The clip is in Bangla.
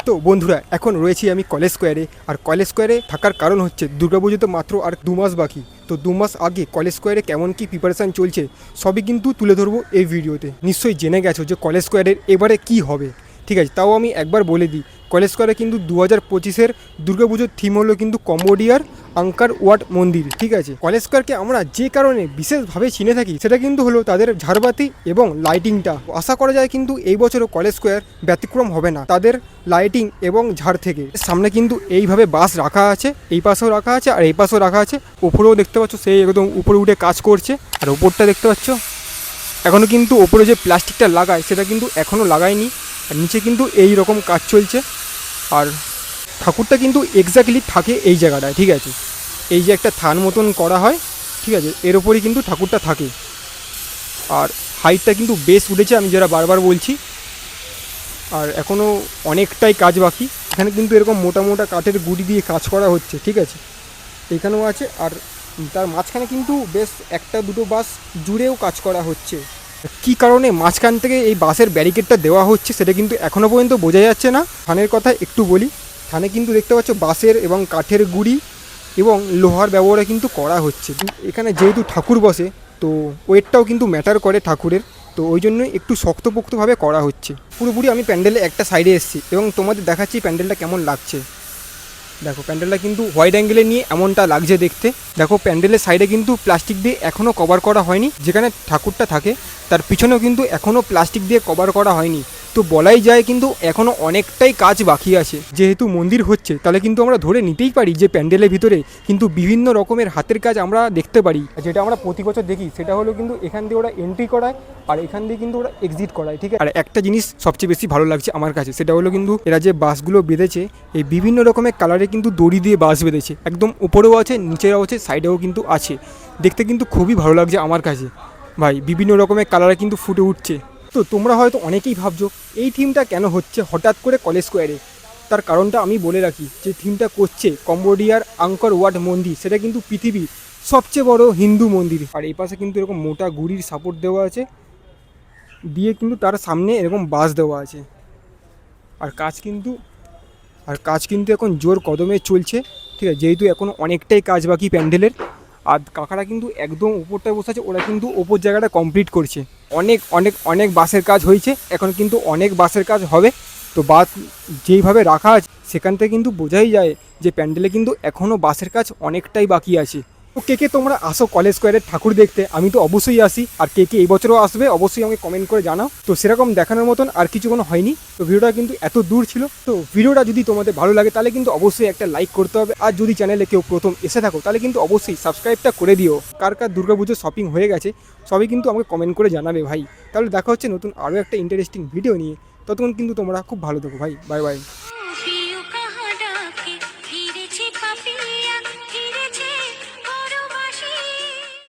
তো বন্ধুরা এখন রয়েছি আমি কলেজ স্কোয়ারে। আর কলেজ স্কোয়ারে থাকার কারণ হচ্ছে দুর্গাপুজো তো মাত্র আর 2 মাস বাকি। তো 2 মাস আগে কলেজ স্কোয়ারে কেমন কি প্রিপারেশান চলছে সবই কিন্তু তুলে ধরবো এই ভিডিওতে। নিশ্চয়ই জেনে গেছো যে কলেজ স্কোয়ারের এবারে কি হবে, ঠিক আছে? তাও আমি একবার বলে দিই, কলেজ স্কোয়ারে কিন্তু 2025-এর দুর্গাপুজোর থিম হলো কিন্তু কম্বোডিয়ার আঙ্কার ওয়াট মন্দির, ঠিক আছে? কলেজ স্কোয়ারকে আমরা যে কারণে বিশেষভাবে চিনে থাকি সেটা কিন্তু হলো তাদের ঝাড়বাতি এবং লাইটিংটা। আশা করা যায় কিন্তু এই বছরও কলেজ স্কোয়ার ব্যতিক্রম হবে না তাদের লাইটিং এবং ঝাড় থেকে। সামনে কিন্তু এইভাবে বাস রাখা আছে, এই পাশেও রাখা আছে আর এই পাশেও রাখা আছে। ওপরেও দেখতে পাচ্ছ সেই একদম উপরে উঠে কাজ করছে। আর ওপরটা দেখতে পাচ্ছ এখনও কিন্তু ওপরে যে প্লাস্টিকটা লাগায় সেটা কিন্তু এখনও লাগায়নি। আর নিচে কিন্তু এই রকম কাজ চলছে। আর ঠাকুরটা কিন্তু এক্স্যাক্টলি থাকে এই জায়গাটায়, ঠিক আছে? এই যে একটা থান মতন করা হয়, ঠিক আছে, এর ওপরই কিন্তু ঠাকুরটা থাকে। আর হাইটটা কিন্তু বেশ উঠেছে, আমি যারা বারবার বলছি। আর এখনও অনেকটাই কাজ বাকি। এখানে কিন্তু এরকম মোটা মোটা কাঠের গুঁড়ি দিয়ে কাজ করা হচ্ছে, ঠিক আছে? এখানেও আছে। আর তার মাঝখানে কিন্তু বেশ একটা দুটো বাস জুড়েও কাজ করা হচ্ছে। কী কারণে মাঝখান থেকে এই বাসের ব্যারিকেডটা দেওয়া হচ্ছে সেটা কিন্তু এখনও পর্যন্ত বোঝা যাচ্ছে না। থানের কথা একটু বলি, থানে কিন্তু দেখতে পাচ্ছ বাঁশের এবং কাঠের গুঁড়ি এবং লোহার ব্যবহার কিন্তু করা হচ্ছে। এখানে যেহেতু ঠাকুর বসে তো ওয়েটটাও কিন্তু ম্যাটার করে ঠাকুরের, তো ওই জন্যই একটু শক্তপোক্তভাবে করা হচ্ছে। পুরোপুরি আমি প্যান্ডেলে একটা সাইডে এসেছি এবং তোমাদের দেখাচ্ছি প্যান্ডেলটা কেমন লাগছে। দেখো প্যান্ডেলটা কিন্তু হোয়াইট অ্যাঙ্গেলে নিয়ে এমনটা লাগছে দেখতে। দেখো প্যান্ডেলের সাইডে কিন্তু প্লাস্টিক দিয়ে এখনও কভার করা হয়নি। যেখানে ঠাকুরটা থাকে তার পিছনেও কিন্তু এখনও প্লাস্টিক দিয়ে কভার করা হয়নি। তো বলাই যায় কিন্তু এখনও অনেকটাই কাজ বাকি আছে। যেহেতু মন্দির হচ্ছে তাহলে কিন্তু আমরা ধরে নিতেই পারি যে প্যান্ডেলের ভিতরে কিন্তু বিভিন্ন রকমের হাতের কাজ আমরা দেখতে পারি। যেটা আমরা প্রতি বছর দেখি সেটা হলো কিন্তু এখান দিয়ে ওরা এন্ট্রি করায় আর এখান দিয়ে কিন্তু ওরা এক্সিট করায়, ঠিক আছে? আর একটা জিনিস সবচেয়ে বেশি ভালো লাগছে আমার কাছে, সেটা হলো কিন্তু এরা যে বাসগুলো বেঁধেছে এই বিভিন্ন রকমের কালারে কিন্তু দড়ি দিয়ে বাস বেঁধেছে। একদম উপরেও আছে, নিচেও আছে, সাইডেও কিন্তু আছে। দেখতে কিন্তু খুবই ভালো লাগছে আমার কাছে ভাই। বিভিন্ন রকমের কালারে কিন্তু ফুটে উঠছে। তো তোমরা হয়তো অনেকেই ভাবছো এই থিমটা কেন হচ্ছে হঠাৎ করে কলেজ স্কোয়ারে। তার কারণটা আমি বলে রাখি, যে থিমটা করছে কম্বোডিয়ার আঙ্কর ওয়াট মন্দির, সেটা কিন্তু পৃথিবীর সবচেয়ে বড় হিন্দু মন্দির। আর এই পাশে কিন্তু এরকম মোটা গুড়ির সাপোর্ট দেওয়া আছে, দিয়ে কিন্তু তার সামনে এরকম বাস দেওয়া আছে। আর কাজ কিন্তু এখন জোর কদমে চলছে, ঠিক আছে? যেহেতু এখন অনেকটাই কাজ বাকি প্যান্ডেলের। আর কাকারা কিন্তু একদম উপরটায় বসে আছে, ওরা কিন্তু ওপর জায়গাটা কমপ্লিট করছে। অনেক অনেক অনেক বাসের কাজ হয়েছে, এখন কিন্তু অনেক বাসের কাজ হবে। তো বাস যেইভাবে রাখা আছে সেখান থেকে কিন্তু বোঝাই যায় যে প্যান্ডেলে কিন্তু এখনও বাসের কাজ অনেকটাই বাকি আছে। তো কে তোমরা আসো কলেজ স্কোয়ারের ঠাকুর দেখতে? আমি তো অবশ্যই আসি। আর কে এই বছরও আসবে অবশ্যই আমাকে কমেন্ট করে জানাও। তো সেরকম দেখানোর মতন আর কিছু কোনো হয়নি। তো ভিডিওটা কিন্তু এত দূর ছিল। তো ভিডিওটা যদি তোমাদের ভালো লাগে তাহলে কিন্তু অবশ্যই একটা লাইক করতে হবে। আর যদি চ্যানেলে কেউ প্রথম এসে থাকো তাহলে কিন্তু অবশ্যই সাবস্ক্রাইবটা করে দিও। কার দুর্গাপুজোর শপিং হয়ে গেছে সবই কিন্তু আমাকে কমেন্ট করে জানাবে ভাই। তাহলে দেখা হচ্ছে নতুন আরও একটা ইন্টারেস্টিং ভিডিও নিয়ে। ততক্ষণ কিন্তু তোমরা খুব ভালো থেকো ভাই। Bye bye.